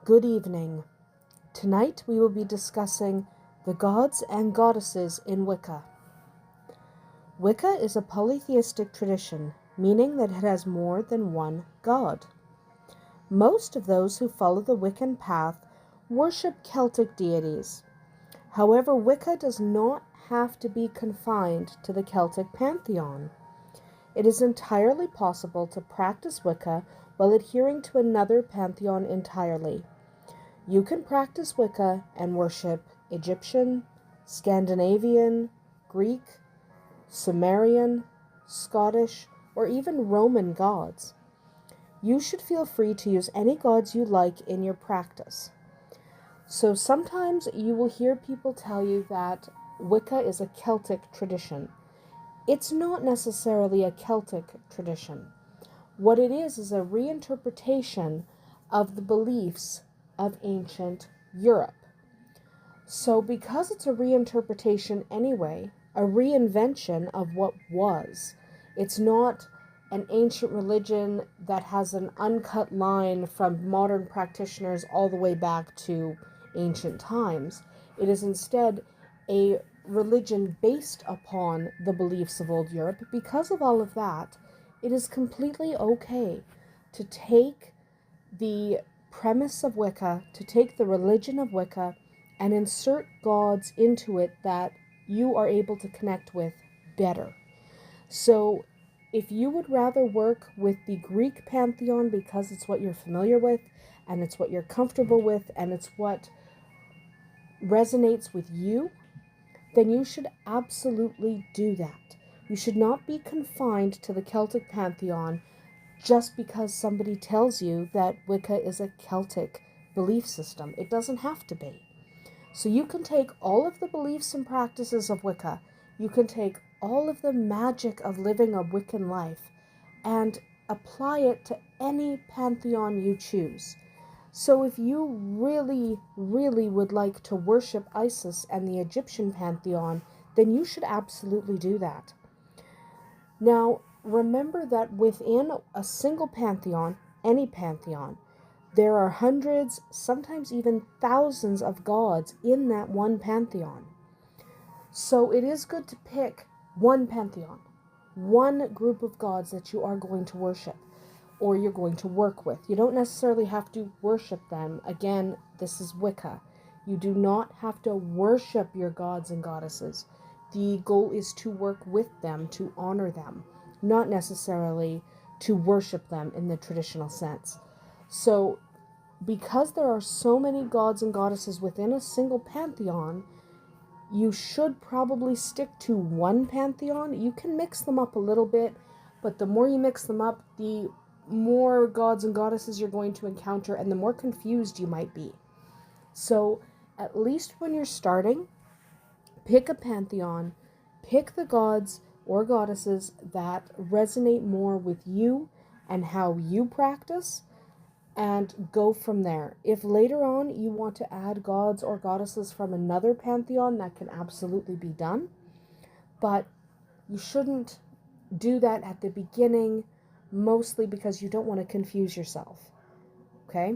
Good evening. Tonight we will be discussing the gods and goddesses in Wicca. Wicca is a polytheistic tradition, meaning that it has more than one god. Most of those who follow the Wiccan path worship Celtic deities. However, Wicca does not have to be confined to the Celtic pantheon. It is entirely possible to practice Wicca while adhering to another pantheon entirely. You can practice Wicca and worship Egyptian, Scandinavian, Greek, Sumerian, Scottish, or even Roman gods. You should feel free to use any gods you like in your practice. So sometimes you will hear people tell you that Wicca is a Celtic tradition. It's not necessarily a Celtic tradition. What it is a reinterpretation of the beliefs of ancient Europe. So because it's a reinterpretation anyway, a reinvention of what was, it's not an ancient religion that has an uncut line from modern practitioners all the way back to ancient times. It is instead a religion based upon the beliefs of old Europe. Because of all of that, it is completely okay to take the premise of Wicca, to take the religion of Wicca and insert gods into it that you are able to connect with better. So if you would rather work with the Greek pantheon because it's what you're familiar with and it's what you're comfortable with and it's what resonates with you, then you should absolutely do that. You should not be confined to the Celtic pantheon just because somebody tells you that Wicca is a Celtic belief system. It doesn't have to be. So you can take all of the beliefs and practices of Wicca, you can take all of the magic of living a Wiccan life and apply it to any pantheon you choose. So if you really, really would like to worship Isis and the Egyptian pantheon, then you should absolutely do that. Now, remember that within a single pantheon, any pantheon, there are hundreds, sometimes even thousands of gods in that one pantheon. So it is good to pick one pantheon, one group of gods that you are going to worship or you're going to work with. You don't necessarily have to worship them. Again, this is Wicca. You do not have to worship your gods and goddesses. The goal is to work with them, to honor them, not necessarily to worship them in the traditional sense. So, because there are so many gods and goddesses within a single pantheon, you should probably stick to one pantheon. You can mix them up a little bit, but the more you mix them up, the more gods and goddesses you're going to encounter and the more confused you might be. So, at least when you're starting, pick a pantheon, pick the gods or goddesses that resonate more with you and how you practice, and go from there. If later on you want to add gods or goddesses from another pantheon, that can absolutely be done. But you shouldn't do that at the beginning, mostly because you don't want to confuse yourself. Okay?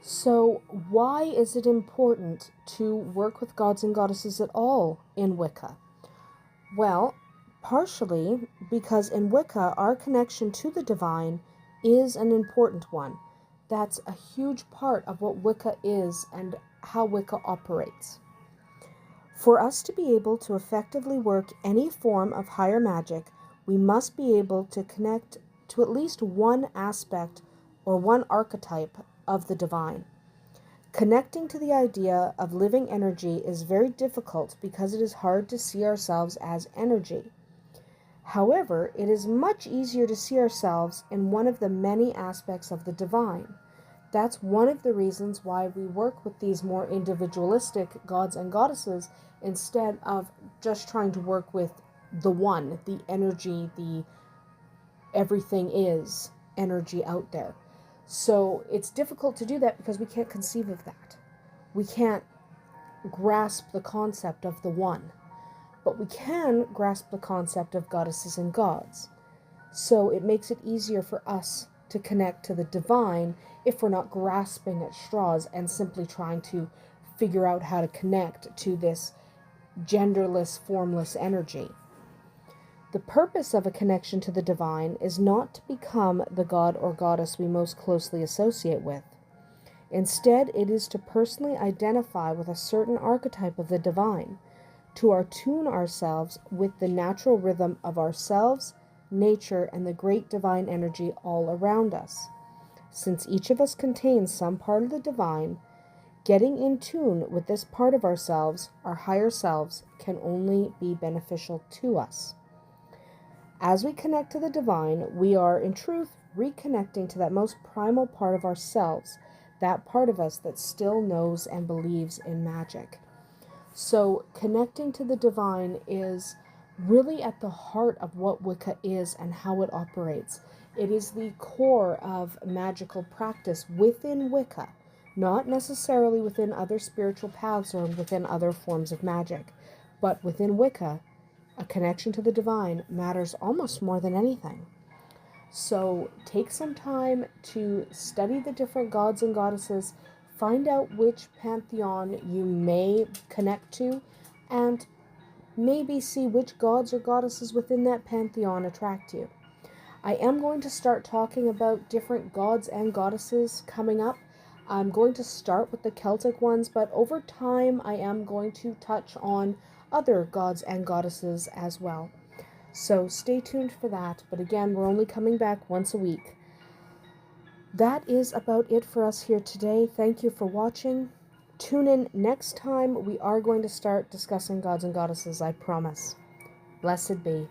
So why is it important to work with gods and goddesses at all in Wicca? Well, partially because in Wicca, our connection to the divine is an important one. That's a huge part of what Wicca is and how Wicca operates. For us to be able to effectively work any form of higher magic, we must be able to connect to at least one aspect or one archetype of the divine. Connecting to the idea of living energy is very difficult because it is hard to see ourselves as energy. However, it is much easier to see ourselves in one of the many aspects of the divine. That's one of the reasons why we work with these more individualistic gods and goddesses instead of just trying to work with the one, the energy, the everything is energy out there. So it's difficult to do that because we can't conceive of that. We can't grasp the concept of the one, but we can grasp the concept of goddesses and gods. So it makes it easier for us to connect to the divine if we're not grasping at straws and simply trying to figure out how to connect to this genderless, formless energy. The purpose of a connection to the divine is not to become the god or goddess we most closely associate with. Instead, it is to personally identify with a certain archetype of the divine, to attune ourselves with the natural rhythm of ourselves, nature, and the great divine energy all around us. Since each of us contains some part of the divine, getting in tune with this part of ourselves, our higher selves, can only be beneficial to us. As we connect to the divine, we are, in truth, reconnecting to that most primal part of ourselves, that part of us that still knows and believes in magic. So connecting to the divine is really at the heart of what Wicca is and how it operates. It is the core of magical practice within Wicca, not necessarily within other spiritual paths or within other forms of magic, but within Wicca, a connection to the divine matters almost more than anything. So take some time to study the different gods and goddesses, find out which pantheon you may connect to, and maybe see which gods or goddesses within that pantheon attract you. I am going to start talking about different gods and goddesses coming up. I'm going to start with the Celtic ones, but over time I am going to touch on other gods and goddesses as well. So stay tuned for that. But again, we're only coming back once a week. That is about it for us here today. Thank you for watching. Tune in next time. We are going to start discussing gods and goddesses, I promise. Blessed be.